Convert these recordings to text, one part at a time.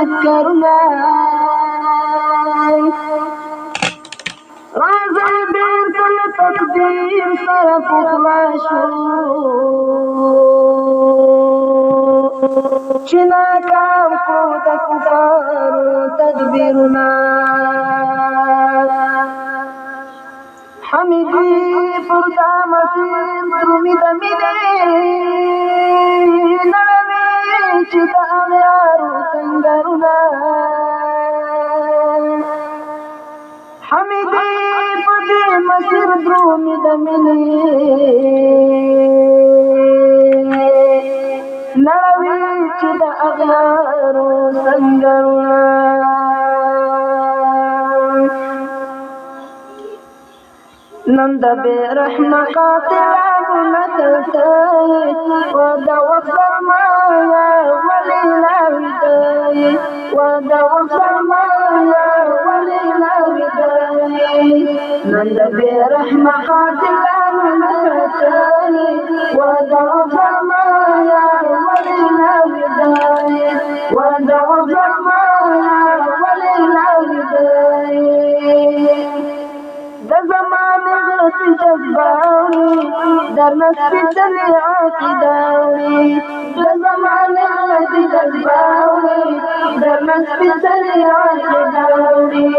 تذكرنا راځي بیرته له تقدیر سره پخلا شو چې ناکام کړو د کفارو تدبیرونه حمیدي پر دا مسیر درومي د مینې نړوي چې د اغیارو سنګرونه حمیدي په دې مسیر درومي د مینې نړوي چې د اغیارو سنګرونه نن د بې رحمه قاتلانو نسل ته وعد وفرمایا ولې ناویدایي وعد وفرمایا ولې ناویدایي نن د بې رحمه قاتلانو نسل ته وعد وفرمایا ولې ناویدایي وعد وفرمایا ولې ناویدایي د زمانه غلطی جذباوی در نسپیتلی عاقداوی د زمانه غلطی جذباوی در نسپیتلی عاقداوی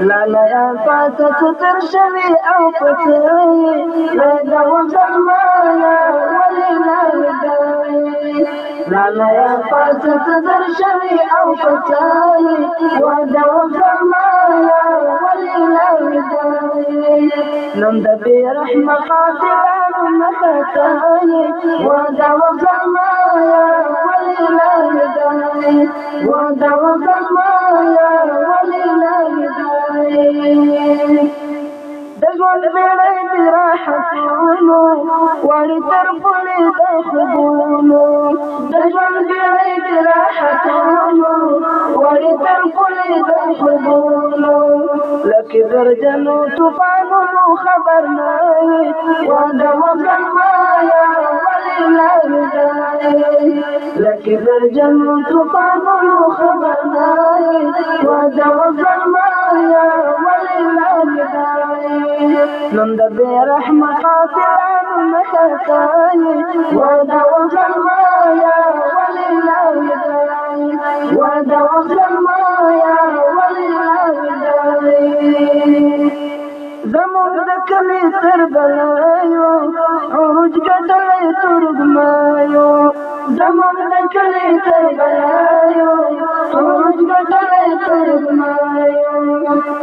لالا فاتت تر شوی او پتوی وعده وفرمایا ولی ناوداوی لالا فاتت تر شوی او پتوی وعده وفرمایا ولی ناوداوی نن د بې رحمه قاتلانو نښه کوي وعده وفرمایا ولې ناودایي وعده وفرمایا ولې ناودایي د ژوند بیړۍ دې راحتونو وړي تر پولې د خوبونو د ژوند بیړۍ دې راحتونو وړي تر پولې د خوبونو لکه درجنو طوفانونو خبر نه وعده وفرمایا ولې ناودایي لکه درجنو طوفانونو خبر نه وعده وفرمایا ولې ناودایي نن د بې رحمه قاتلانو نښه کوي وعده وفرمایا ولې ناودایي وعده وفرمایا ولې ناودایي زموږ د کلي تر بلایو عروج ګټلی ترږمایو زموږ د کلي تر بلایو عروج ګټلی ترږمایو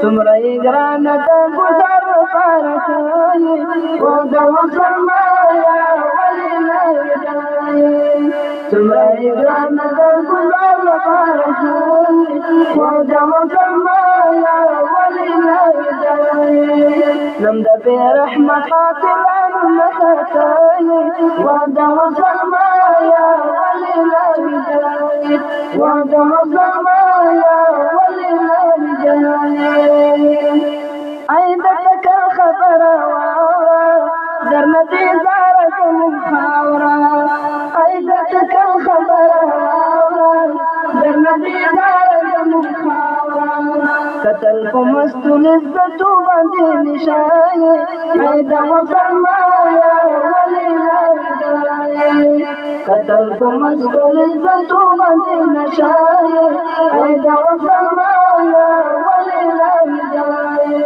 څومره یې ګرانه د ګزار لپاره کوي وعده وفرمایا ولې ناودایي څومره یې ګرانه د ګزار لپاره کوي وعده وفرمایا ولې ناودایي نن د بې رحمه قاتلانو نښه کوي وعده وفرمایا ولې ناودایي وعده وفرمایا ولې ناودایي ای د ټکر خبره واوره درنه بیزاره زموږ خاوره ای د ټکر خبره واوره درنه بیزاره زموږ خاوره قتل په مستو لذتو باندې نشایي وعده وفرمایا ولې ناودایي قتل په مستو لذتو باندې نشایي وعده وفرمایا ولې ناودایي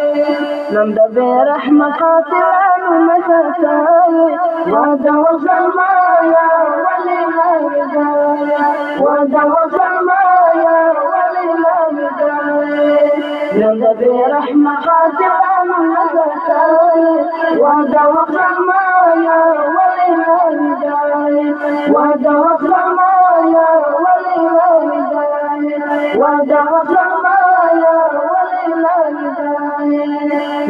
نن د بې رحمه قاتلانو نښه کوي وعده وفرمایا ولې ناودایي وعده وفرمایا ولې ناودایي نن د بې رحمه قاتلانو نښه کوي وعده وفرمایا ولې ناودایي وعده وفرمایا ولې ناودایي وعده وفرمایا ولې ناودایي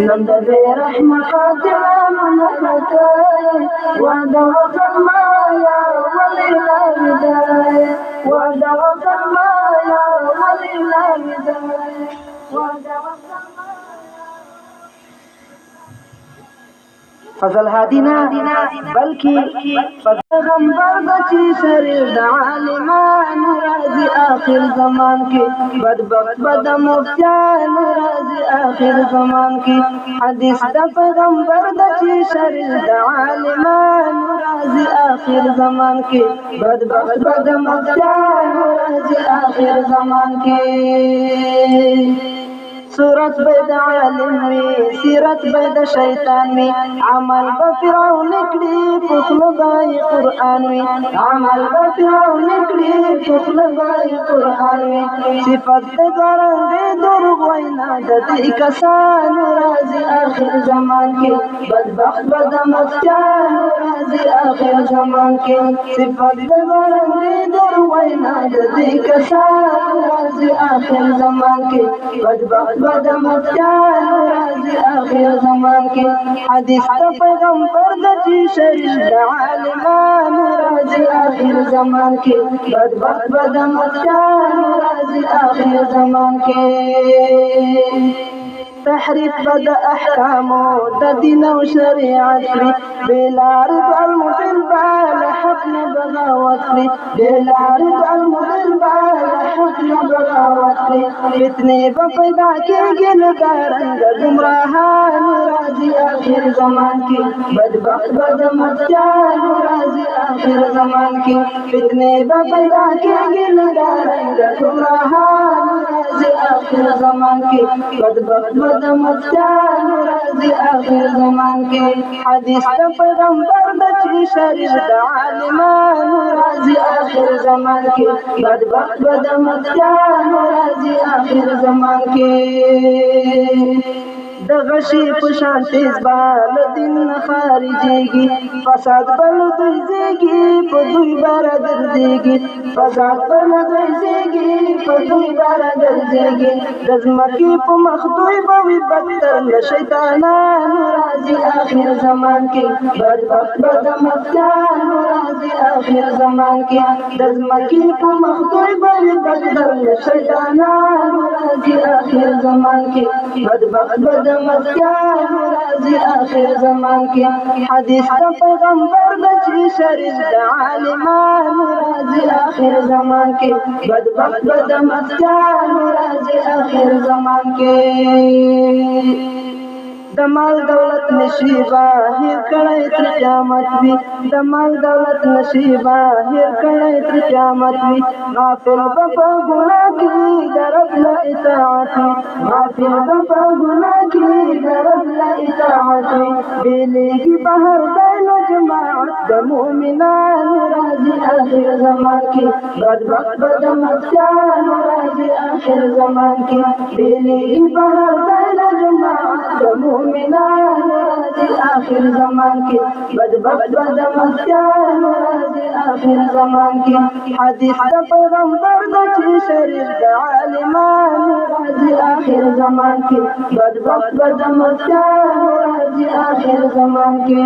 نن د بې رحمه قاتلانو نښه کوي وعده وفرمایا ولې ناودایي وعده وفرمایا ولې ناودایي وعده وفرمایا فضل هادینا بلکې پیغمبر د چې شریر د عالمانو راځي آخر زمان کې بدبخت به د مفتیانو راځي آخر زمان کې حدیث د پیغمبر د چې شریر د عالمانو راځي آخر زمان کې بدبخت به د مفتیانو راځي آخر زمان کې صورت بيد عالم وي سیرت بيد شیطان وي عمل بفرعون کړي پخل بای قرآن وي عمل بفرعون کړي پخل بای قرآن وي صفت دارنګ دروغ وینا د دې کسانو راځي آخر زمان کې بدبخت بد مفتیانو راځي آخر زمان کې صفت دارنګ دروغ وینا د دې کسانو راځي آخر زمان کې بدبخت بد مفتیانو راځي آخر زمان کې حدیث د پیغمبر د چې شریف د عالمانو راځي آخر زمان کې بدبخت بد مفتیانو راځي آخر زمان کې تحریف بد احکامو د دین او شریعت کړي بلار المدل بال حق نه بغاوت کړي بلار المدل بال حق نه بغاوت کړي فتنې به پیدا کېږي لګارنګ ګمراهانو راځي آخر زمان کې بدبخت بد مفتیانو راځي آخر زمان کې فتنې به پیدا کېږي لګارنګ ګمراهانو راځي آخر زمان کې بدبخت د مفتیانو راځي آخر زمان کې حدیث د پیغمبر د چې شریف د عالمانو راځي آخر زمان کې بدبخت د مفتیانو راځي آخر زمان کې د غشي په شان تیز بال دین خارجيږي فساد بل دوی زیږي په دوی بار ګرځيږي فساد بل دوی زیږي په دوی بار ګرځيږي د ځمکې په مخ دوی به وي بدتر له شیطانانو راځي آخر زمان کې بدبخت د مفتیانو راځي آخر زمان کې د ځمکې په مخ دوی به وي بدتر له شیطانانو راځي آخر زمان کې بدبخت د مفتیانو راځي آخر زمان کې حدیث د پیغمبر د چې شریف د عالمانو راځي آخر زمان کې بدبخت د مفتیانو راځي آخر زمان کې د مال دولت نشیبا هیر کړی تر قیامت وي د مال دولت نشیبا هیر کړی تر قیامت وي غافل به په ګناه کې د رب له اطاعت وي غافل به په ګناه کې د رب له اطاعت وي بېلېږي بهر دی نو جماعت د مؤمنانو راځي آخر زمان کې بدبخت به د مفتیانو راځي آخر زمان کې بېلېږي بهر دی نو جماعت د مؤمنانو راځي آخر زمان کې بدبخت د مفتیانو راځي آخر زمان کې حدیث د پیغمبر د چې شریف د عالمانو راځي آخر زمان کې بدبخت د مفتیانو راځي آخر زمان کې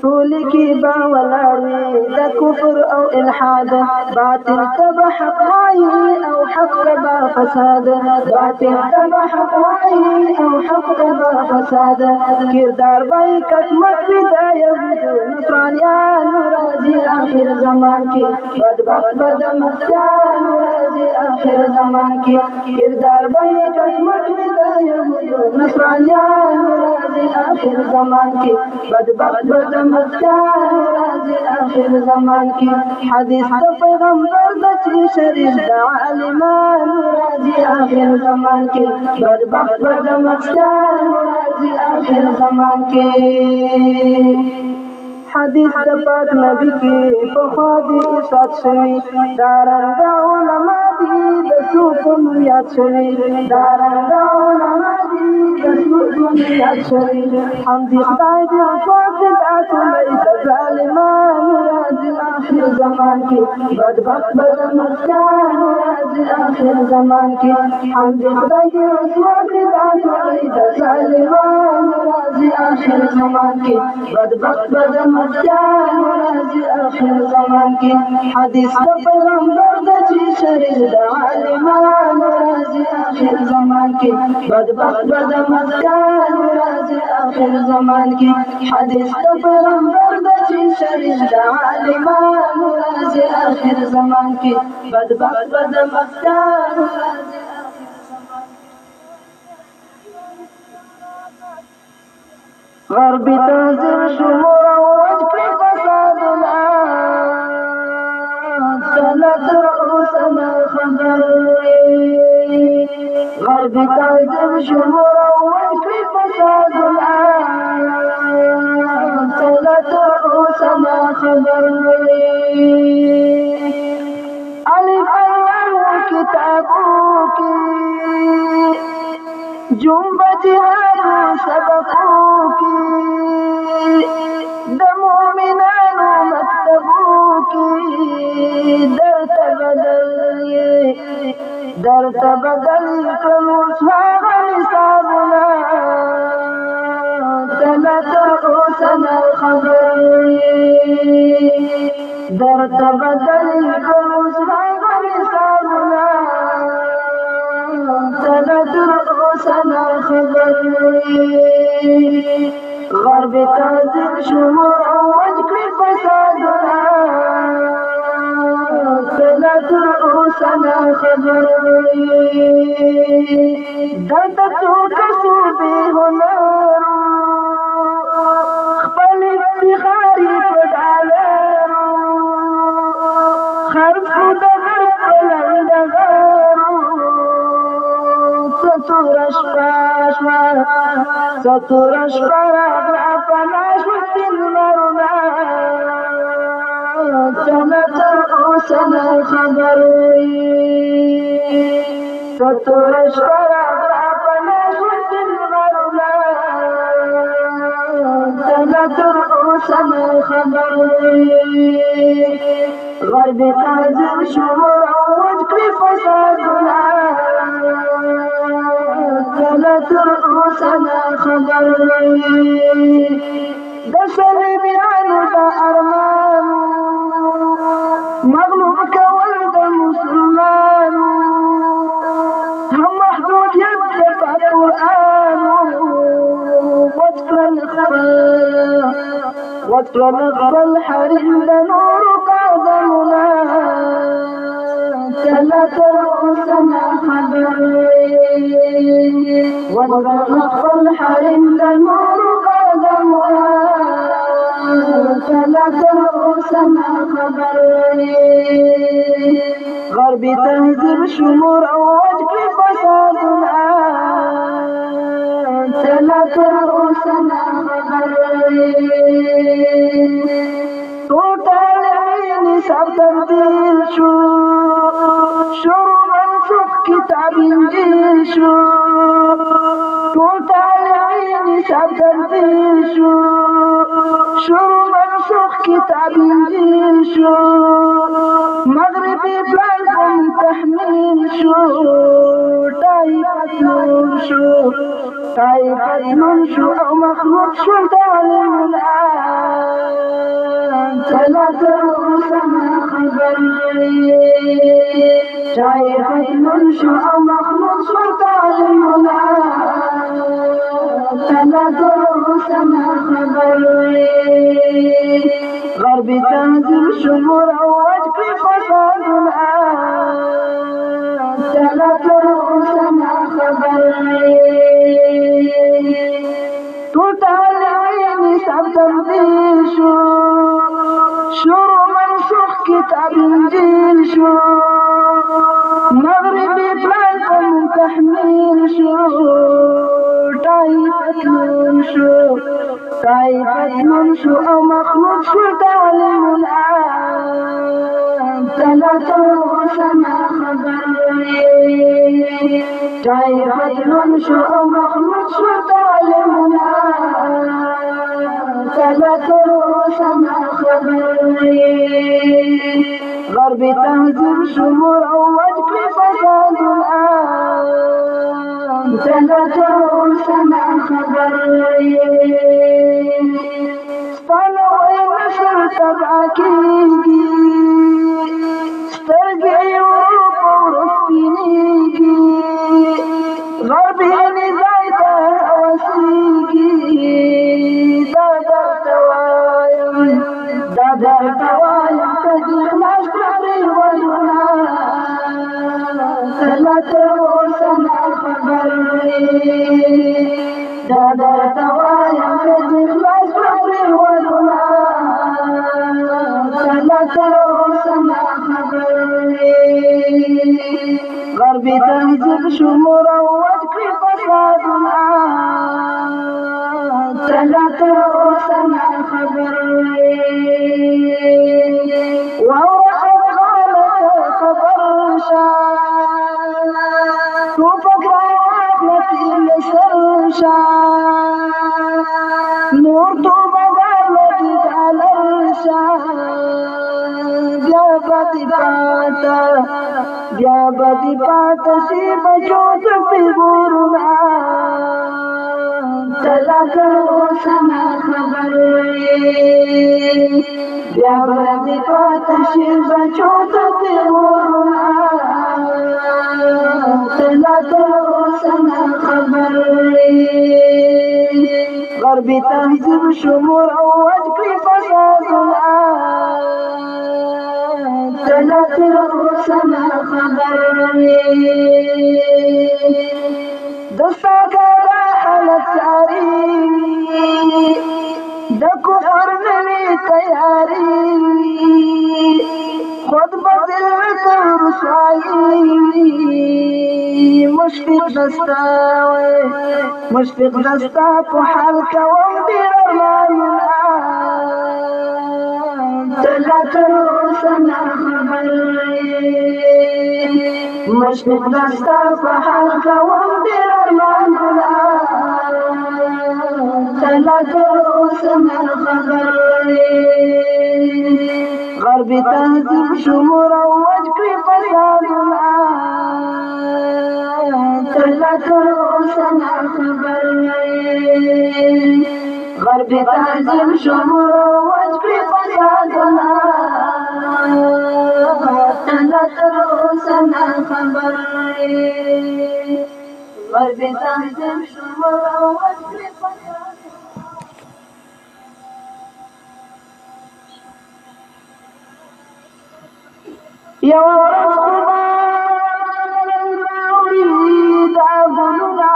ټول کې با ولاړې د کفر او الحاد باطل تبع حق وایي او حق تبع فساد باطل تبع حق وایي او حق تبع فساد کردار وایي کټمټ وي د یهودو نصرانیانو راځي آخر زمان کې بدبخت د مفتیانو راځي آخر زمان کې کردار وایي کټمټ وي د یهودو نصرانیانو راځي آخر زمان کې بدبخت د مفتیانو راځي آخر زمان کې حدیث د پیغمبر د چې شریف د عالمانو راځي آخر زمان کې بدبخت د مفتیانو راځي آخر زمان کې حدیث د پاک نبی کې پخوا دې ارشاد شوي دارنګ علما دي د څو په نوم یاد شوي دارنګ علما دي د څو په نوم یاد شوي هم دې خدای دې پاک دا ټولې د ظالمانو راځي آخر زمان زمان کی بدبخت بدمستان راځي آخر زمان کی حمد خدای دې رسوا کړي دا ټولې د ظالمانو راځي آخر زمان کی بدبخت بدمستان راځي آخر زمان کی حدیث د پیغمبر د چې شریک د عالمانو راځي آخر زمان کی بدبخت بدمستان راځي آخر زمان کی حدیث د پیغمبر د چې شریک د عالمانو راځي آخر زمان کی بدبخت بدمستان راځي غربي تهذیب شمور ووج کړي فسادونه تله تر اوسه نه خبر غربي تهذیب شمور ووج کړي فسادونه تله تر اوسه نه خبر الف الله کتابو کی جنب جهاد سبقو کی د مومنانو مکتبو کی درته بدل کړو هغه حسابونه تله تر اوسه نه خبر درته بدل کړو هغه حسابونه تله تر اوسه نه خبر غرب تهذیب شمور ووج کړي فسادونه تله تر اوسه نه خبر دلته څو کسو بې هنرو خپل افتخار یې په ډالرو خرڅ کړو د غرب په لنډغرو څه توره شپه شوه څه توره شپه راغله پناه شوه سپین لمرونه تله تر اوسه نه خبر څه توره شپه راغله پناه شوه سپین لمرونه تله تر اوسه نه خبر غربي تهذیب شمور ووج کړي فسادونه تله تر اوسه نه خبر د صلیبیانو د ارمانو مغلوب کول د مسلمانو هم محدودیت د قرآنو وکړل خپل حریم د نورو قدمونه تله تر اوسه نه خبر وکړل خپل حریم د نورو قدمونه تله تر اوسه نه خبر غربي تهذیب شمور ووج کړي فسادونه تله تر اوسه نه خبر ټوټل نصاب تبدیل شو شروع منسوخ کتاب انجیل شو ټوټل نصاب تبدیل شو شروع منسوخ کتاب انجیل شو مغربي پلان کوم تحمیل شو ټای پتلون شو او مخلوق شو تعلیم الآن تله تر اوسه نه خبر ټای پتلون شو او مخلوق شو تعلیم الآن تله تر اوسه نه خبر غربي تهذیب شمور ووج کړي فسادونه تله تر اوسه نه خبر ټوټل نصاب تبدیل شو شروع منسوخ کتاب انجیل شو مغربي پلان کوم تحمیل شو ټای پتلون شو او مخلوق شو تعلیم الآن تله تر اوسه نه خبر ټای پتلون شو او مخلوق شو تعلیم الآن تله تر اوسه نه خبر غربي تهذب شمور أوج في فساد الآن تلاتون سنة خبر طلعوا النشر تبعكيجي سترجعي ورسبينيجي غربي نزايته وسيجي دادر توايم تجيخ نشكري والجنان ثلاثة سنة خبر دادر توايم تجيخ نشكري والجنان ثلاثة سنة خبر غربي تهذب شمور وجهي فساد الآن ثلاثة سنة خبر وهو أبغالة خبر شان وفكر عقلتي لسرشان نور طوبة غالبت على الرشان بیا بدی پاتا شی بجوت پی گورنا تلا کرو سنا خبر بیا بدی پاتا شی بجوت پی گورنا تلا کرو سنا خبر غربی تهذیب شمور اوج کی فسادنا ثلاثة سنة خبر دستك راحلت ساري دكفر نبي تياري خد بذلك رسوائي مشفق دستا بحالك وانبير الآن ثلاثة سنة خبر مشفق دستا بحالك وانبير الآن ثلاثة سنة خبر غربي تهذب شمور وجهي فساد الآن ثلاثة سنة خبر غربي تهذب شمور وجهي فساد الآن ثلاثة سنة خبر غربي تهذب شمور وجهي فساد يا ورزق أريد أقولنا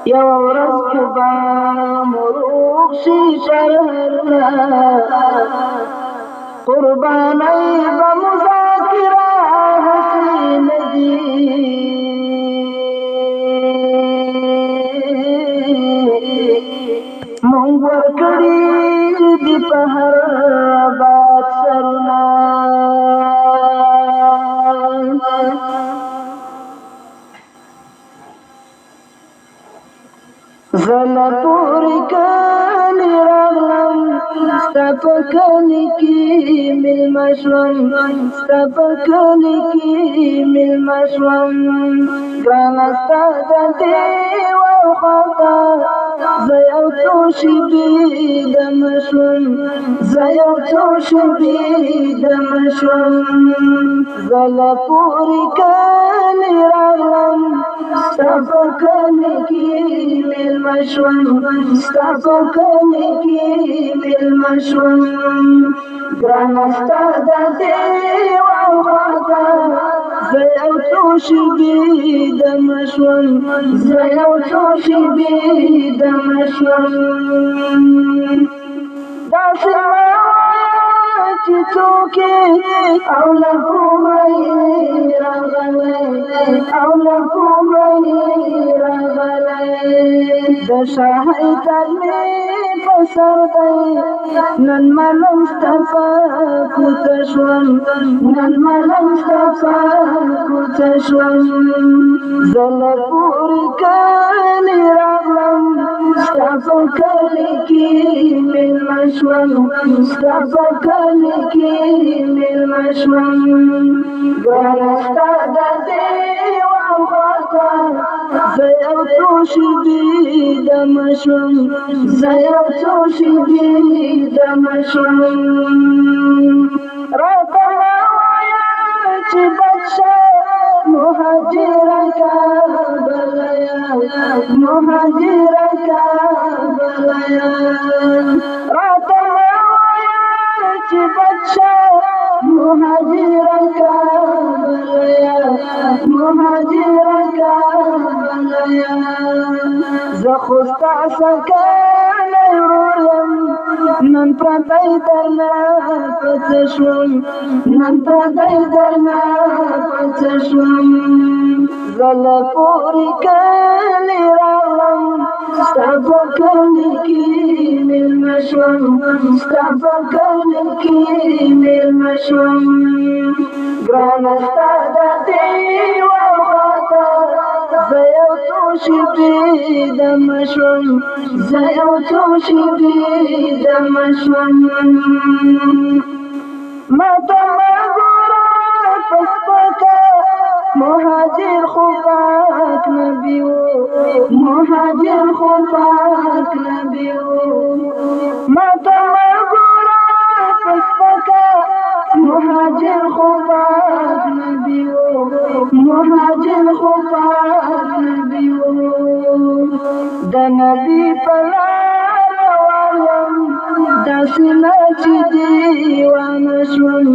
يا ورزق مروق شرنا قرباني بمذاكرة حسين منور کړي دی په هر آباد سرنا زله پوری کلی راغلم ستا په کلی کې میلمه شوم ستا په کلی کې میلمه شوم ګرانه ستا د دیوال خواته زه یو څو شېبې دمه شوم زه یو څو شېبې دمه شوم زله پورې کلی راغلم ستا په کلی کې میلمه شوم ستا په کلی کې میلمه شوم ګرانه ستا د دیوال خواته زه یو څو شېبې دمه شوم زه یو څو شېبې دمه شوم داسې مه وایه چې څوک یې او له کومه یې راغلی او له کومه یې راغلی د شاهي تاج مې په سر دی نن ملنګ ستا په کوڅه شوم نن ملنګ ستا په کوڅه شوم زه له پورې کلي راغلم ستا په کلي کې مېلمه شوم ستا په کلي کې مېلمه شوم ګرانه ستا د دیوال خواته زه یو څو شېبې دمه شوم زه یو څو شېبې دمه شوم راته ووایه چې بچه مهاجره کابلیا مهاجره کابلیا راته ووایه چې بچه مهاجره کابلیا مهاجره کابلیا زه خو ستا سکالی ورور یم نن پردی درنه په څه شوم نن پردی درنه په څه شوم زه له پورې کلي راغلم ستا په کلي کې مېلمه شوم ستا په کلي کې مېلمه شوم ګرانه ستا د دیوال خواته زه یو څو شېبې دمه شوم زه یو څو شېبې دمه شوم ماته مه ګوره په سپکه مهاجر خو پاک نبي و مهاجر خو پاک نبي و ماته مه ګوره په سپکه مهاجر خو پاک نبي و مهاجر خو پاک نبي و د نبي په لار روان داسې نه چې دیوانه شوم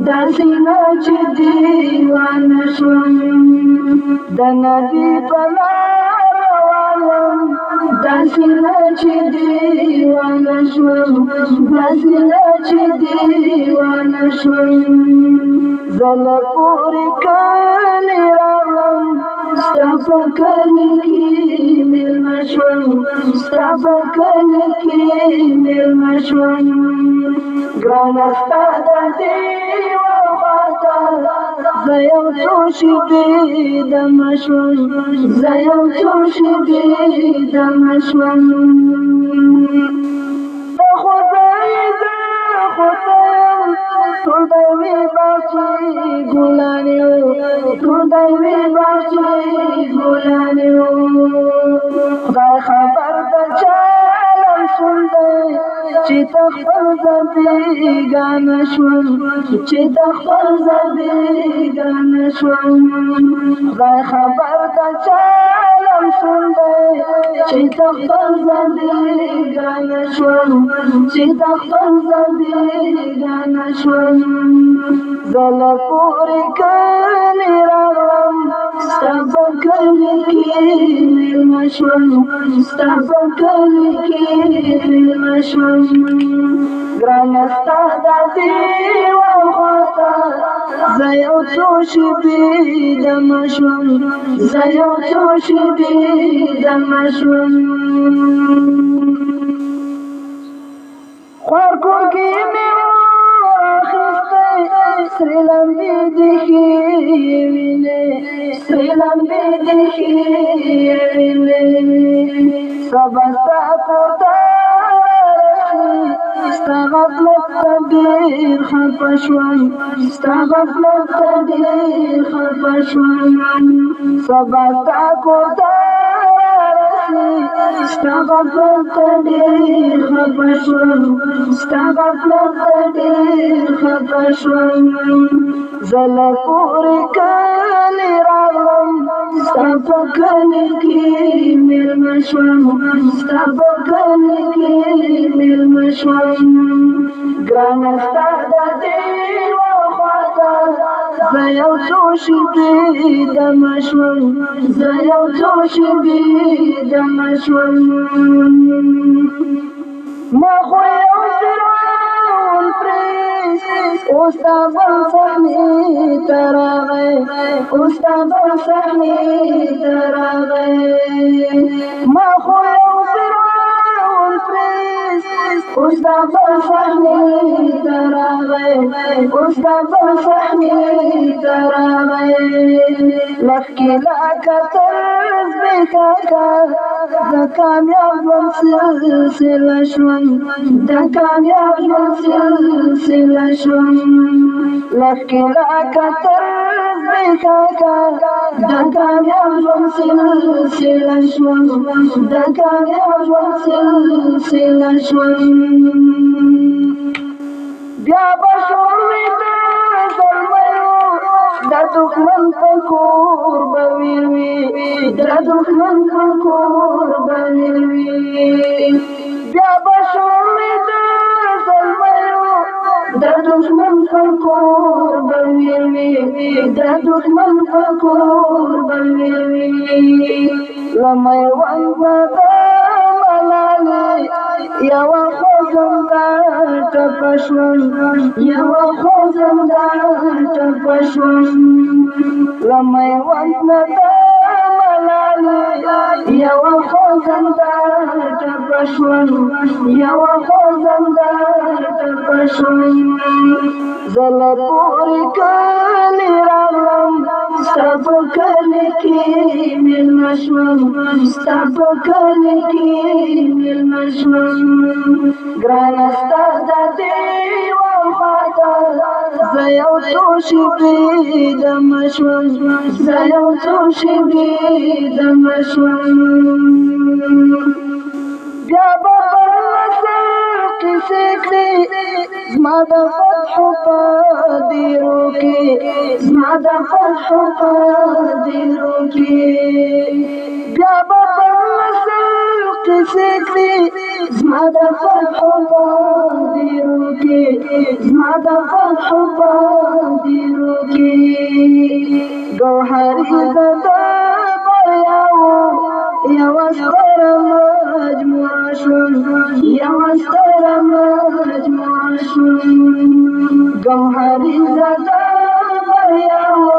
داسې نه چې دیوانه شوم د نبي په لار روان داسې نه چې دیوانه شوم داسې نه چې دیوانه شوم زه له پورې کلي راغلم ستا په کلي کې مېلمه شوم ستا په کلي کې مېلمه شوم ګرانه ستا د دیوال خواته زه یو څو شېبې دمه شوم زه یو څو شېبې دمه شوم د خدای زه خدای ټول د یوې باغچې ګلان یو ټول د یوې باغچې ګلان یو خدای خبر د چا لمسون دی چې ته خپل ځان بېګانه شوم چې ته خپل ځان بېګانه شوم خدای خبر د چا لمسون دی چې ته خپل ځان بېګانه شوم چې ته خپل ځان بېګانه شوم زه له پورې کلي راغلم ستا په کلي کې مېلمه شوم ستا په کلي کې مېلمه شوم ګرانه ستا د دیوال خواته زه یو څو شېبې دمه شوم زه یو څو شېبې دمه شوم خوار کور کې مې واخیستی سرې لمبې دې ښې وینې سرې لمبې دې ښې وینې سبا ستا کور ته راشي ستا غفلت ته ډېر خفه شوم ستا غفلت ته ډېر خفه شوم سبا ستا کور ته ستا غفلت ته ډېر خفه شوم ستا غفلت ته ډېر خفه شوم زه له پورې کلي راغلم ستا په کلي کې مېلمه شوم ستا په کلي کې مېلمه شوم ګرانه ستا د دیوال خواته زه یو څو شېبې دمه شوم زه یو څو شېبې دمه شوم ما خو یو فرعون پرېست اوس تا بل صحنې ته راغی اوس تا بل صحنې ته راغی ما خو یو فرعون پرېست اوس تا بل صحنې ته راغی اوس تا بل صحنې ته راغی لښکې لا کتل زبېښه د کامیاب ژوند سلسله شوم د کامیاب ژوند سلسله شوم لکه راکتل زبېښاکه د کامیاب ژوند سلسله شوم د کامیاب ژوند سلسله شوم بیا به شوروي د زلمیو د دښمن په کور به ویر وي د دښمن په کور به ویر وي بیا به شوروي د زلمیو د دښمن په کور به ویر وي د دښمن په کور به ویر وي له میوند به د ملالې یوه خوځنده ټپه شوم یوه خوځنده ټپه شوم له میوند نه د ملالې یوه خوځنده ټپه شوم یوه خوځنده ټپه شوم زه له پورې کلي راغلم ستا په کلي کې مېلمه شوم ستا په کلي کې مېلمه شوم ګرانه ستا د دیوال خواته زه یو څو شېبې دمه شوم زه یو څو شېبې دمه شوم بیا به پر کیسې کړي زما د فتحو په دیرو کې زما د فتحو په دیرو کې بیا به پر کیسې کړي زما د فتحو په دیرو کې زما د فتحو په دیرو کې ګوهري زه د بریاوو یوه ستره مجموعه شوم یوه ستره مجموعه شوم ګوهري زه د بریاوو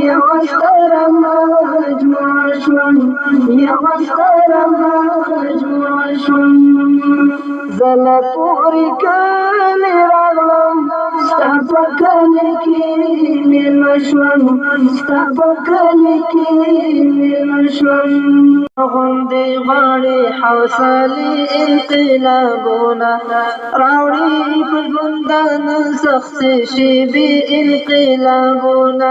یوه ستره مجموعه شوم یوه ستره مجموعه شوم زه له پورې کلي راغلم ستا په کلي کې مېلمه شوم ستا په کلي کې مېلمه شوم غوندې غواړي حوصلې انقلابونه راوړي په ژوندانه سختې شېبې انقلابونه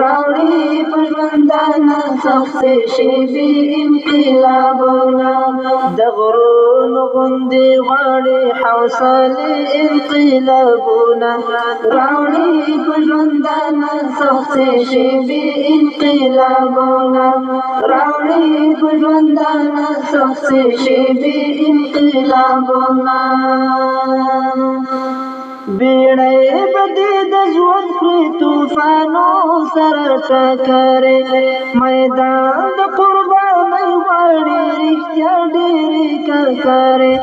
راوړي په ژوندانه سختې شېبې انقلابونه د غرونو غوندې غواړي حوصلې انقلابونه راوړي په ژوندانه سختې شېبې انقلابونه راوړي په ژوندانه سختې شېبې انقلابونه بیړۍ به دې د ژوند کړي طوفانو سره ټکرې میدان د قربانۍ غواړي رښتیا ډېرې ککرې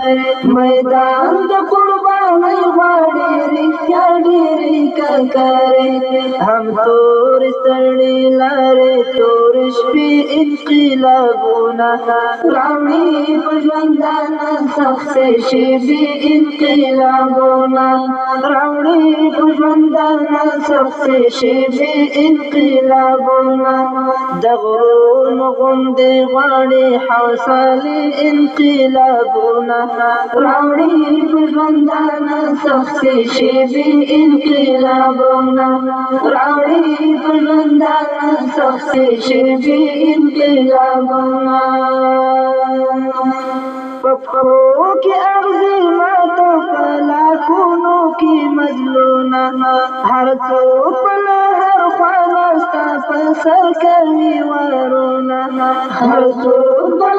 میدان د قربانۍ غواړي رښتیا ډېرې ککرې هم تورې ستړې لارې تورې شپې انقلابونه راوړي په ژوندانه سختې شېبې انقلابونه راوړي په ژوندانه سختې شېبې انقلابونه د غرونو غوندې غواړي حوصلې انقلابونه راوړي په ژوندانه سختې شېبې انقلابونه راوړي په ژوندانه سختې شېبې انقلابونه په پښو کې اغزي ماته په لاکونو کې مزلونه هر څوک په هر خوا ستا په سر کوي ورونه هر څوک په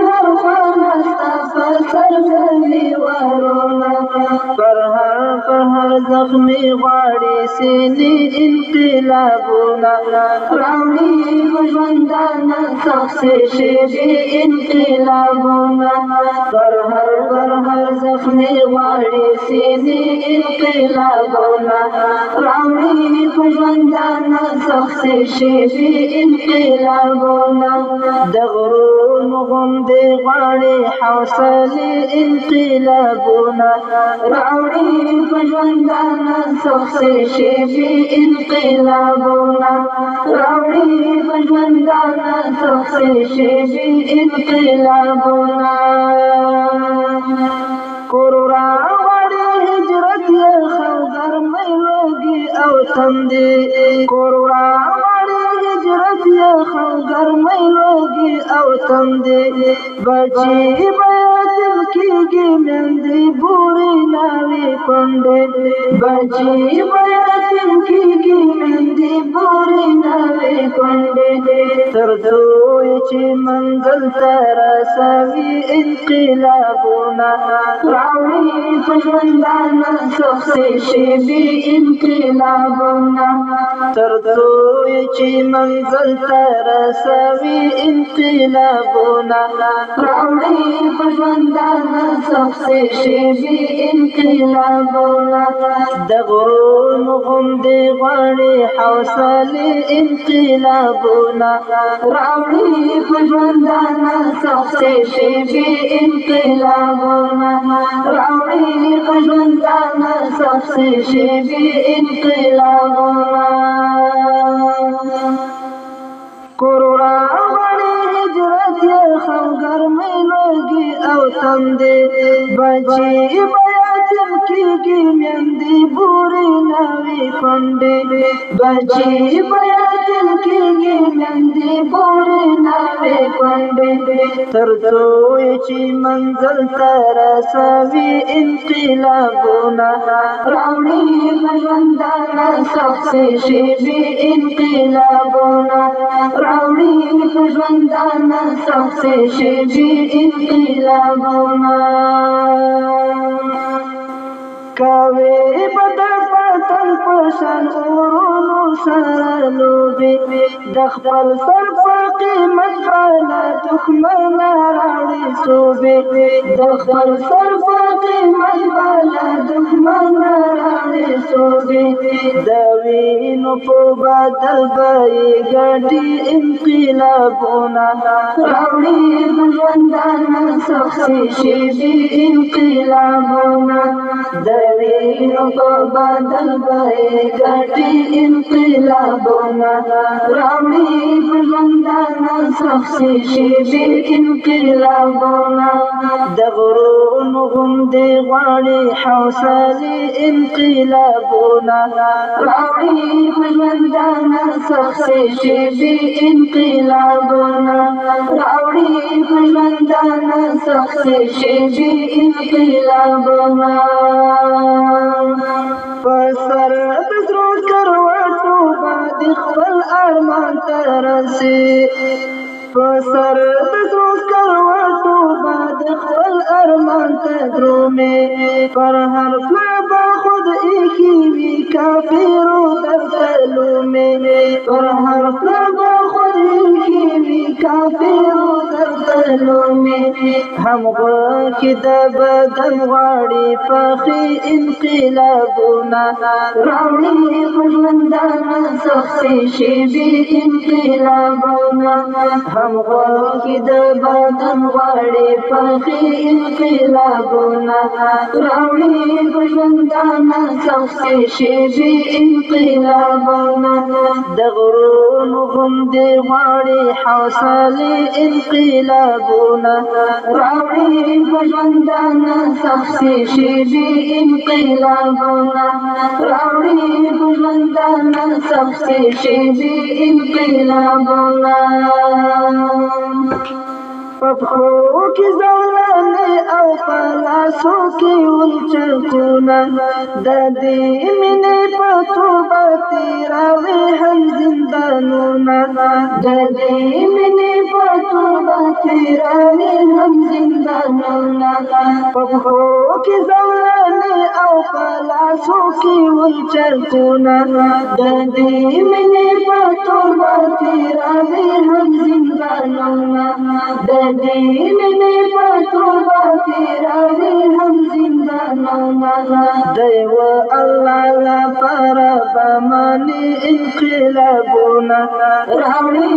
هر خوا ستا په سر کوي ورونه پر هر زخمي غواړي سینې انقلابونه راوړي په ژوندانه سختې شېبې انقلابونه پر هر زخمي فتنې غواړي سینې انقلابونه راوړي په ژوندانه سختې شېبې انقلابونه د غرونو غوندې غواړي حوصلې انقلابونه راوړي په ژوندانه سختې شېبې انقلابونه راوړي په ژوندانه سختې شېبې انقلابونه کور راغواړي هجرت یې ګرمۍ لوږې او تندې کور راغواړي هجرت یې ګرمۍ لوږې او تندې بچي به یتیم کېږي میندې بورې ناوې کونډې بچي به یتیم کېږي میندې بورې ناوې کونډې تر څو چې منزل ته رسوي انقلابونه راوړي په ژوندانه سختې شېبې انقلابونه تر څو چې منزل ته رسوي انقلابونه راوړي په ژوندانه سختې شېبې انقلابونه د غرونو غوندې غواړي حوصلې انقلابونه راوړي په ژوندانه سختې شېبې انقلابونه راوړي په ژوندانه سختې شېبې انقلابونه کور راغواړي هجرت یې ګرمۍ لوږې او تندې بچي به یتیم کېږي میندې بورې ناوې کونډې بچي به یتیم کېږي میندې بورې ناوې کونډې تر څو چې منزل ته رسوي انقلابونه راوړي په ژوندانه سختې شېبې انقلابونه راوړي په ژوندانه سختې شېبې انقلابونه کوي به د وطن په شان غرونو سره لوبې د خپل سر په قیمت به له دښمنه راوړي صوبې د خپل سر په قیمت به له دښمنه راوړي صوبې د وینو په بدل به یې ګټي انقلابونه راوړي په ژوندانه سختې شېبې انقلابونه د وینو په بدل به یې ګټي انقلابونه راوړي په ژوندانه سختې شېبې انقلابونه د غرونو غوندې غواړي حوصلې انقلابونه راوړي په ژوندانه سختې شېبې انقلابونه راوړي په ژوندانه سختې شېبې انقلابونه په سر د زړو کروټو باندې خپل ارمان ته رسي په سر د زړو کروټو باندې خپل ارمان ته درومي پر هر پله به خود ایښي وي کافرو درته لومي پر هر پله به خود ایښي وي کافرو درته لومي هم غوښې د بدن غواړي پخې انقلابونه راوړي په ژوندانه سختې شېبې انقلابونه هم غوښې د بدن غواړي پخې انقلابونه راوړي په ژوندانه سختې شېبې انقلابونه د غرونو غوندې غواړي حوصلې انقلابونه راوړي په ژوندانه سختې شېبې انقلابونه راوړي په ژوندانه سختې شېبې انقلابونه په پښو کې زولنې او په لاسو کې ولچکونه د دې مینې په توبه تېروي هم زندانونه د دې مینې په توبه تېروي هم زندانونه په پښو کې زولنې او په لاسو کې ولچکونه د دې مینې په توبه تېروي هم زندانونه د دې مینې په توبه تېروي هم زندانونه دیو الله لپاره بمانی انقلابونه راوړي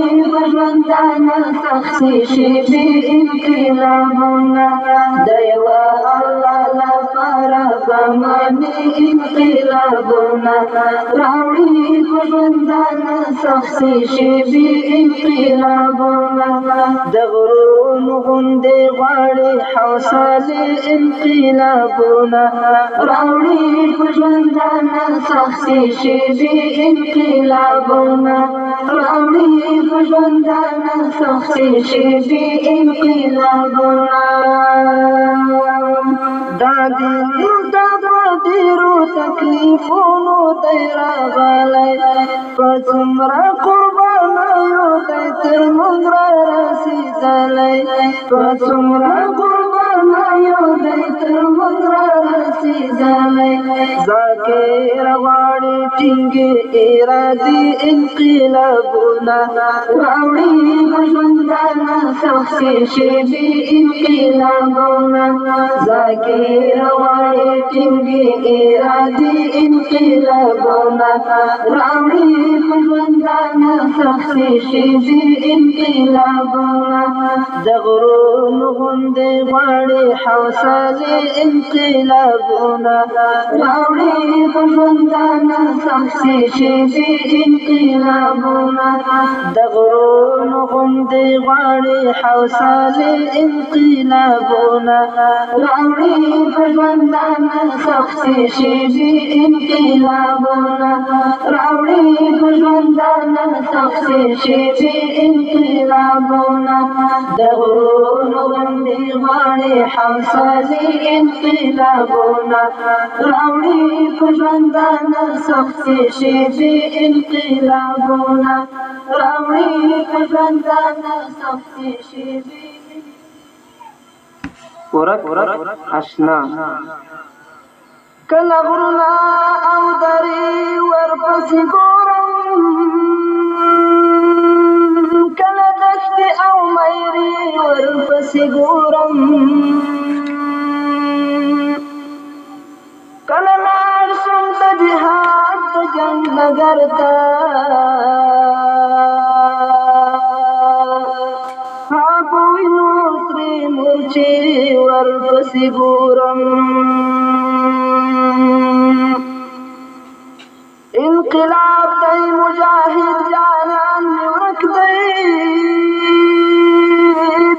ژوندانه سختې شېبې انقلابونه دیو الله لپاره بمانی انقلابونه راوړي ژوندانه سختې شېبې انقلابونه د غرونو غوندې غواړي حوصلې انقلابونه راوړي ژوندانه سختې شېبې انقلابونه راوړي ژوندانه سختې شېبې انقلابونه دا دلته په ډېرو تکلیفونو دی راغلی په څومره قربانیو دی تر موږ رارسېدلی په څومره قربانیو دی تر موږ رارسېدلی ذاکر غواړي ټینګې ارادې انقلابونه راوړي ژوندانه سختې شېبې انقلابونه ذاکر غواړي ټینګې ارادې انقلابونه راوړي ژوندانه سختې شېبې انقلابونه د غرونو غوندې غواړي حوصلې انقلابونه راوړي ژوندانه سختې شېبې انقلابونه د غرونو غوندې غواړي حوصلې انقلابونه راوړي ژوندانه سختې شېبې انقلابونه راوړي ژوندانه سختې شېبې انقلابونه د غرونو غوندې غواړي حوصلې انقلابونه راوړي ژوندانه سختې شېبې انقلابونه راوړي ژوندانه سختې شېبې ورک اشنا کله غرونه او درې ورپسې ګورم کله دښتې او میرې ورپسې ګورم کله لاړ شم د جهاد د جنګ ډګر ته په وینو سرې مورچې ورپسې ګورم انقلاب دی مجاهد جانان مې ورک دی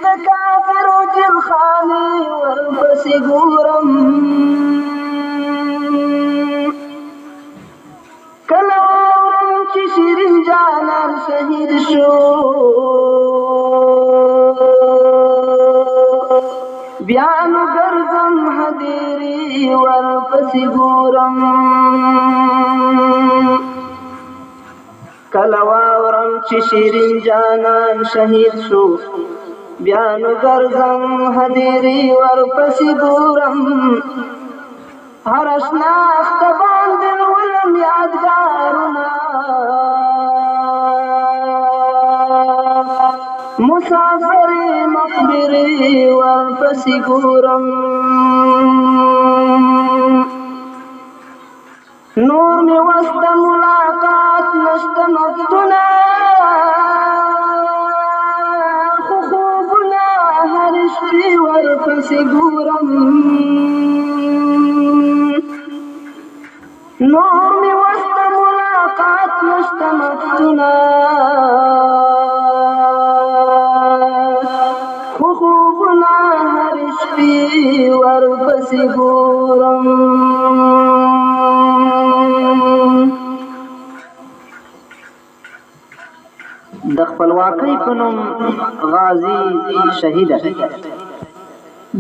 د کافرو جلخانې ورپسې ګورم کله واورم چې شیرین جانان شهید شو بیا نو ګرځم هدیرې ورپسې ګورم کله واورم چې شیرین جانان شهید شو بیا نو ګرځم هدیرې ورپسې ګورم هر شناخته باندې ولم یادګارونه مسافر مقبرې ورپسې ګورم نور مې وسته ملاقات نشته مفتونه خو خوبونه هرې شپې ورپسې ګورم نور مې وسته ملاقات نشته مفتونه خو خوبونه هرې شپې ورپسې ګورم د خپلواکۍ په نوم غازي شهیده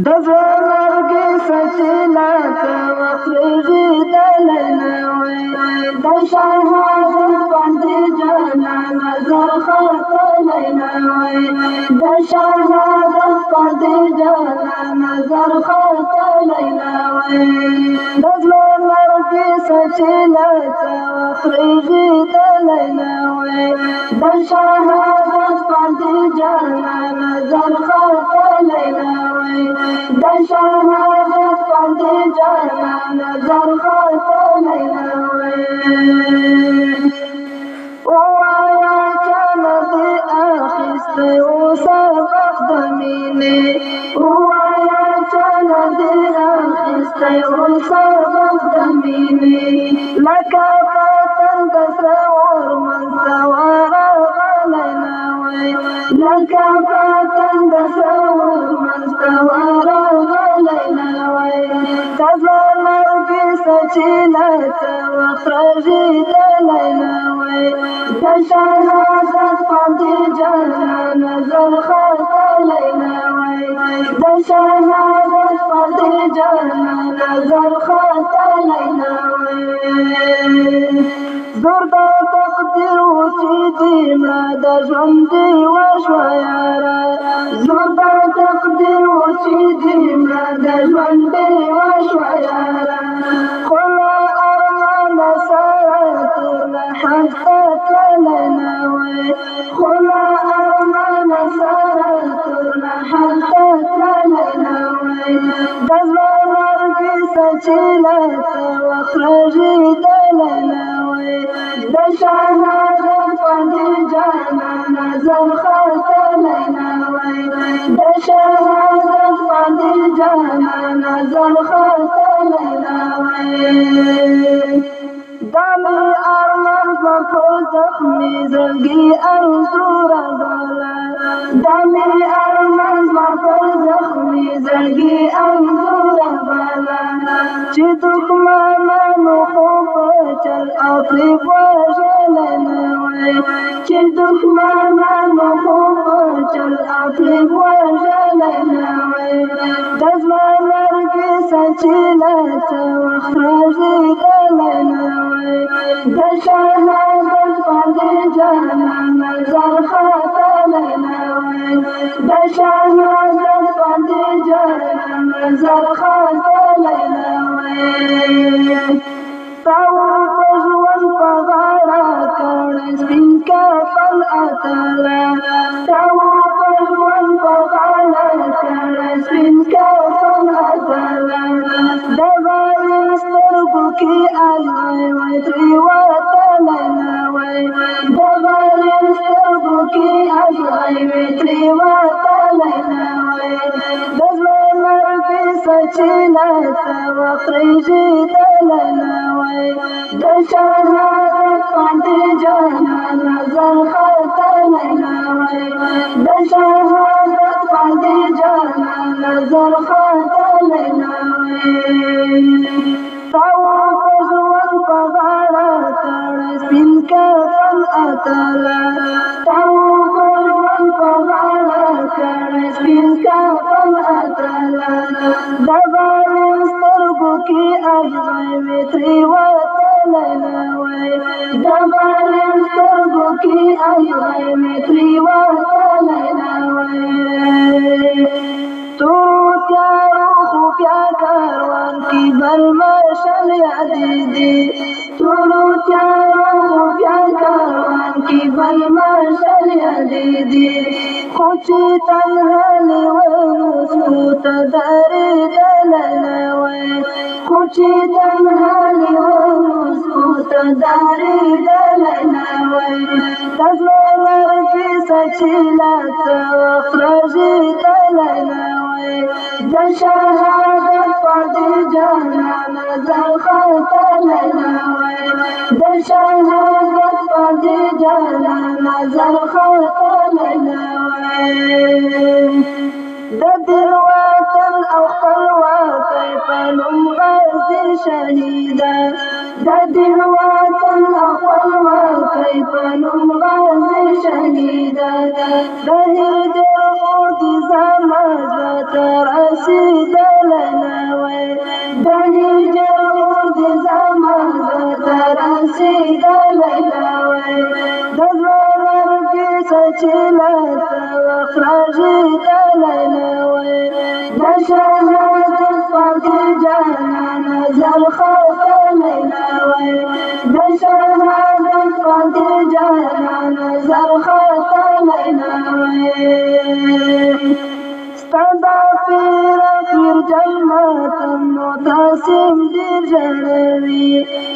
د زړه لرګې سچېله ته وخېږېدلی نه وای د شهادت باندې جانانه زر ختلی نه وای د شهادت باندې جانانه زر ختلی نه وای د زړه لرګې سچېله ته وخېږېدلی نه وای د شهادت باندې جانانه زر ختلی نه وای د شهادت باندې جانان زرخاتلی نوی ووایا چانه دی اخیستی و سبق د مینې ووایا چانه دی اخیستی و سبق د مینې لکه پتنګ د سره اور منځته ورغلی نوی لکه پتنګ د سره اور منځته ورغلی نوی د زړه لرګي سچینه ته وخت رژېدلی نوی د شهادت باندې جانان زرخاتلی نوی د شهادت باندې جانان زرخاتلی نوی زور د تقدیر و چې دې مړه د ژوندې وشوه یاره زور د تقدیر و چې دې مړه د ژوندې وشوه یاره خو له ارمانه سره ټوله حق ته تللی نوی خو له ارمانه سره ټوله حق ته تللی نوی د زړه لرګي سچېله ته وخت رژېدلی نوی د شهادت باندې جانان زرخاتلی نوی د شهادت باندې جانان زرخاتلی نوی دا مې ارمان زما په زخمي زړګي انځوره باله دا مې ارمان زما په زخمي زړګي انځوره باله چې دښمنانو خو په چل او فریب وژلی نوی چې دښمنانو خو په چل او فریب وژلی نوی د زړه لرګي سچېله ته وخت رژېدلی نوی د شهادت باندې جانان زرخاتلی نوی د شهادت باندې جانان زرخاتلی نوی تا و په ژوند په غاړه کړی سپین کفن اتله تا و په ژوند په غاړه کړی سپین کفن اتله د غالب سترګو کې ازغی وی ترې وتلی نوی د غالب سترګو کې ازغی وی ترې وتلی نوی د زړه لرګي سچېله ته وخت رژېدلی نوی د شهادت باندې جانان زرخاتلی نوی د شهادت باندې جانان زرخاتلی نوی تا و په ژوند په غاړه کړی سپین کفن اتله تا و په ژوند په غاړه کړی سپین کفن اتله د غالب سترګو کې ازغی وی ترې وتلی نوی د غالب سترګو کې ازغی وی ترې وتلی نوی تورو تیارو خفیا کاروان کی بل مشل یادیدی تورو تیارو خفیا کاروان کی بل مشل یادیدی خو چې تنها لیونو سکوت درېدلی نوی خو چې تنها لیونو سکوت درېدلی نوی د زړه لرګي سچېله ته وخت رژېدلی نوی د شهادت باندې جانان زرخاتلی نوی د شهادت باندې جانان زرخاتلی نوی د دل وطن او خپلواکۍ په نوم غازي شهیده د دل وطن او خپلواکۍ په نوم غازي شهیده د هجر اور دې زما زړه ته رسېدلی نوی د هجر اور دې زما زړه ته رسېدلی نوی د زړه لرګي سچېله ته وخت رژېدلی نوی د شهادت باندې جانان زرخاتلی نوی د شهادت باندې جانان زرخاتلی نوی ستا دا فراق جل ماتم معتصم ډېر ژړوي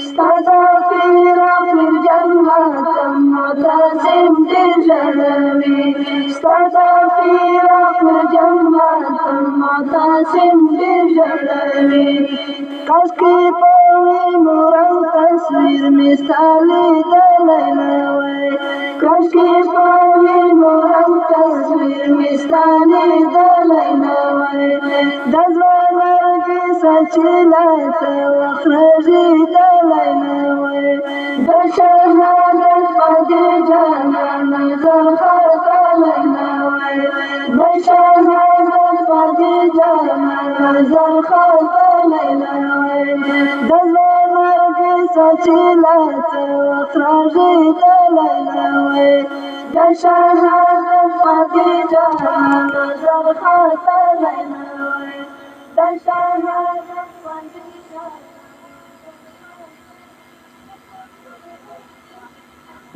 ستا زفیر پر جل ماتم معتصم ډېر ژړوي ستا زفیر پر جل ماتم معتصم ډېر ژړوي کاشکې په وینو رنګ تصویر مې ستا لیدلی نه وای کاشکې په وینو رنګ تصویر مې ستا لیدلی نه وای د زړه نرګسه چې لا څه وخت رژېدلی نه وای د شهادت په دې جانان نظر ختلی نه وای د شهادت په دې جانان نظر ختلی نه وای د زړه نرګسه چې لا څه وخت رژېدلی نه وای د شهادت په دې جانان نظر ختلی نه وای د شهادت په دې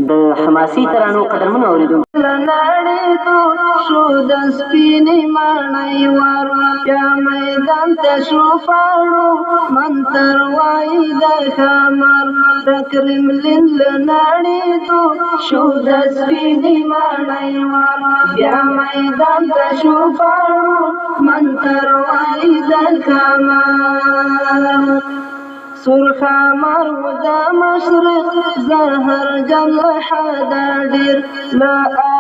د حماسي ترانو قدرمنو اوریدونکو لنړېدو شو د سپینې ماڼۍ وار بیا میدان ته شو پاړو منتر وایي د ښامار د کرملین لنړېدو شو د سپینې ماڼۍ وار بیا میدان ته شو پاړو منتر وایي د ښامار سور خامر و د مشرق زهر جل حدا ډېر له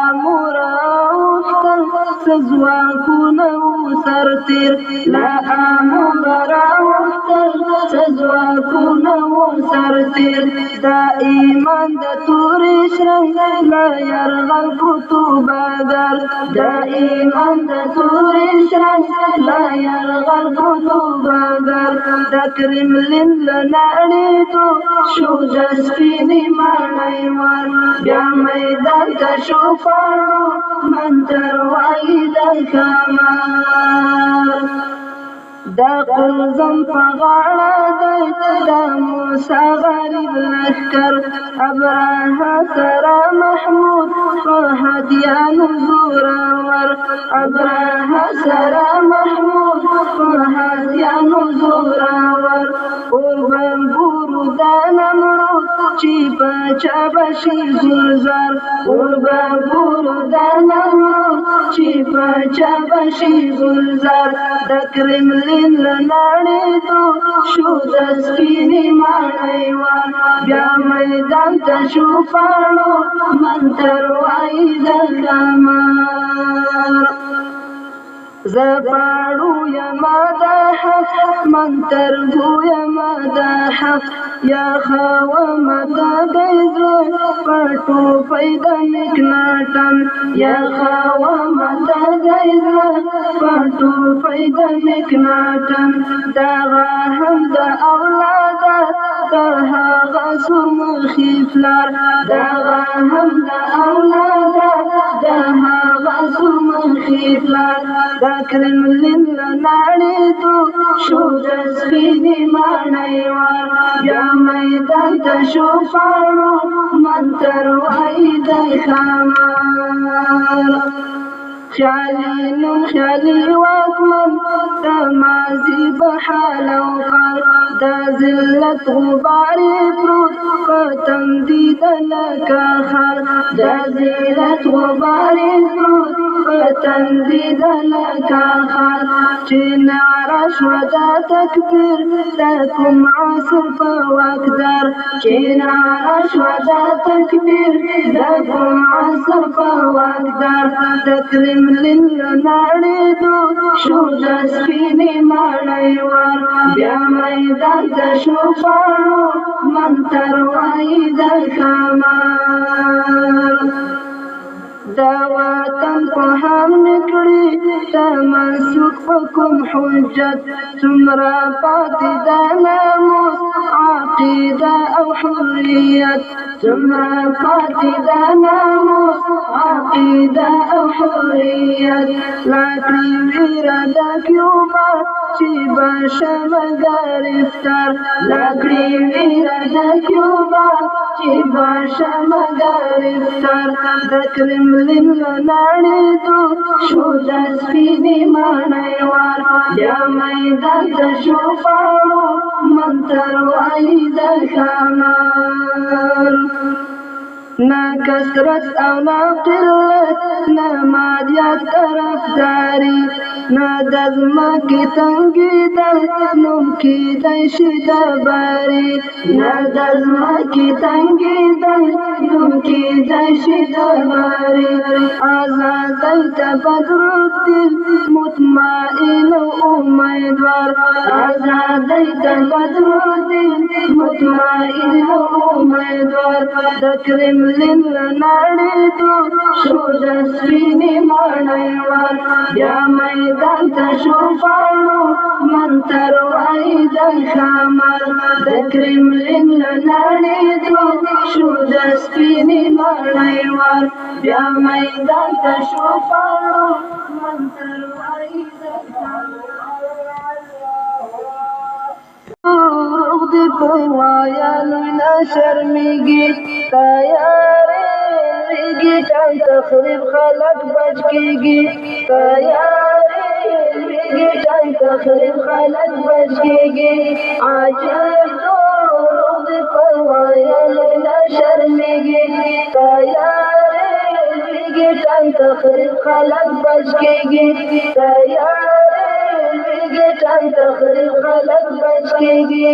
اموره اوښتل څه ځواکونه و سرتېر له اموره راوښتل څه ځواکونه و سرتېر دا ایمان د تورې شرنګ له یرغل کتوبهګر دا ایمان د تورې شرنګ له یرغل کتوبهګر د کرملین لنړېدو شو د سپینې ماڼۍ وار بیا میدان ته شو پاړو منتر وایي د ښامار دا قلزم په غاړه دی د موسی غریب لښکر ابرهه سره محمود په هدیانو زورور ابرهه سره محمود په هدیانو زورور اور به ګورو د نمرود چې په چا به شي ګلزار اور به ګورو د نمرود چې په چا به شي ګلزار د کرملین لنړېدو شو د سپینې ماڼۍ وار بیا میدان ته شو پاړو منتر وایي د ښامار زه پاړو یما د حق منتر ګویما د حق یا خاومه د دی زړه په ټوپۍ د مکناټن یا خاومه د دی زړه په ټوپۍ د مکناټن دغه هم د اولاده د هغه سرمخي پلار دغه هم د اولاده د هغه سرمخي پلار د کرملین لنړېدو شو د سپینې ماڼۍ وار بیا میدان ته شو پاړو منتر وایي د ښامار خیالي نوم خیالي واکمن د ماضي بحال او قال د ذلت غبار پروت په تمدید لکه خال د ذلت غبار پروت په تمدید لکه خال چې نعره شوه د تکبیر د کوم عصر په واکدار چې نعره شوه د تکبیر د کوم عصر په واکدار د کرملین لنړېدو شو د سپینې ماڼۍ وار بیا میدان ته شو پاړو منتر وایي د ښامار د وطن په هم نکړي تمسک په کوم حجت څومره پاتې د ناموس عقیده او حریت څومره پاتې ده ناموس عقیده او حریت لا کړي ویره د کیوبا چې به شمه ګرفتار لا کړي ویره د کیوبا چې به شمه ګرفتار د کرملین له نړېدو شو د سپینې ماڼۍ وار بیا میدان ته شو پاړو منتر وایي د ښامار نا کثرت او نا قلت نا مادیات طرفداري نا د ځمکې تنګېدل نوم کېدی شي د باري نا د ځمکې تنګېدل نوم کېدی شي د باري ازادۍ ته بدرود دل مطمئن او امیدوار ازادۍ ته بدرود دل مطمئن او امیدوار د کرملین له نړېدو شو د سپینې ماڼۍ وار بیا میدان ته شو پاړو منتر وایي د ښامار د کرملین له نړېدو شو د سپینې ماڼۍ وار بیا میدان ته شو پاړو منتر وایي د روغ دې په وایانو نه شرمېږي تیارېږي ټال تخریب خلک بچ کېږي تیارېږي ټال تخریب خلک بچ کېږي عجب روغ دې په وایانو نه شرمېږي تیارېږي ټال تخریب خلک بچ کېږي ټال تخریب خلک بچ کېږي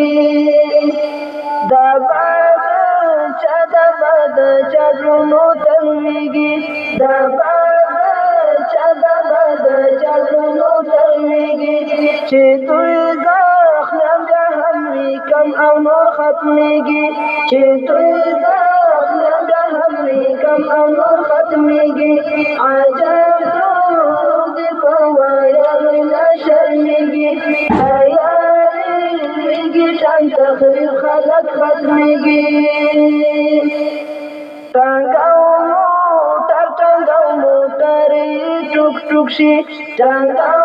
دا باد چا دا باد چا زړونو ته لوېږي دا باد چا دا باد چا زړونو ته لوېږي چې دوی زخمیان بیا هم وي کم او نور ختمېږي چې دوی زخمیان بیا هم وي کم او نور ختمېږي عجب دروغ دې په ویلو نه شرمېږي تیارېږي ټال تخریب خلک ختمېږي ټانګ او موټر یې ټوک ټوک شي ټانګ او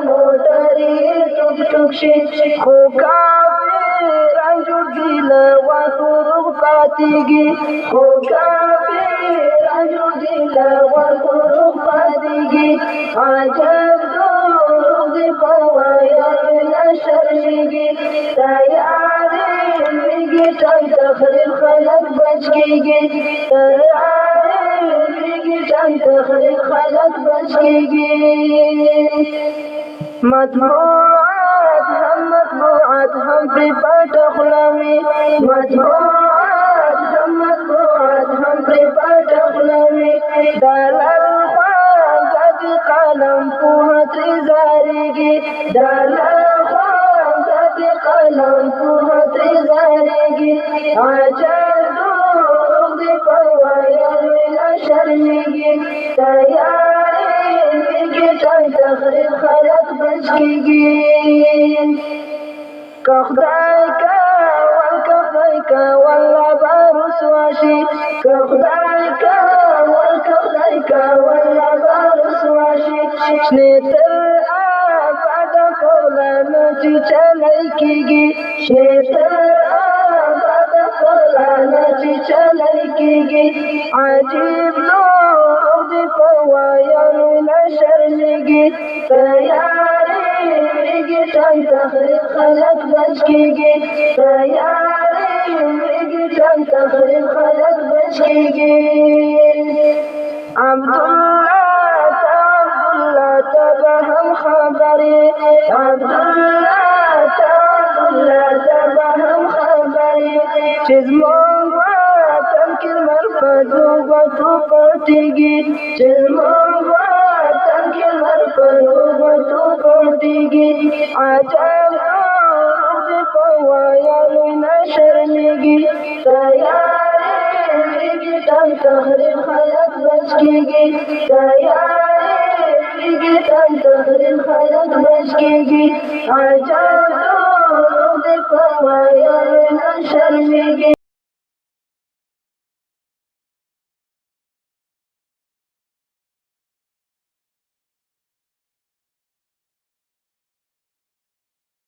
موټر یې ټوک ټوک شي خو کافران جوړ دي له غوښو روغ پاتېږي خو کافران جوړ دي له غوښو روغ پاتېږي عجب دروغ دې په ویلو نه شرمېږي تیارېږي ټال تخریب خلک بچ کېږي تیارېږي ټال تخریب خلک بچ کېږي مطبوعات هم پرې پټه خوله وي مطبوعات هم پرې پټه خوله وي د لرخواږه د قلم پوهه ترې زارېږي د لرخواږه د قلم پوهه ترې زارېږي عجب دروغ دې په ویلو نه شرمېږي تیارېږي ټال تخریب خلک بچ کېږي که خدای کول لا به رسوا شي که خدای کول لا به رسوا شي شنې تر آباده فولانه چې چلی کېږي شنې تر آباده فولانه چې چلی کېږي عجیب دروغ دې په ویلو نه شرمېږي تیارېږي ټال تخریب خلک بچ کېږي تیارېږي ټال تخریب خلک بچ کېږي عبدالله ته به هم خبرې عبدالله ته به هم خبرې چې زموږ وطن کې لمر په دوو ګوتو پټېږي چې زموږ وطن کې لمر په دوو ګوتو پټېږي عجب دروغ دې په ویلو نه شرمېږي تیارېږي ټال تخریب خلک بچ کېږي تیارېږي ټال تخریب خلک بچ کېږي عجب دروغ په ویل نه شرمېږي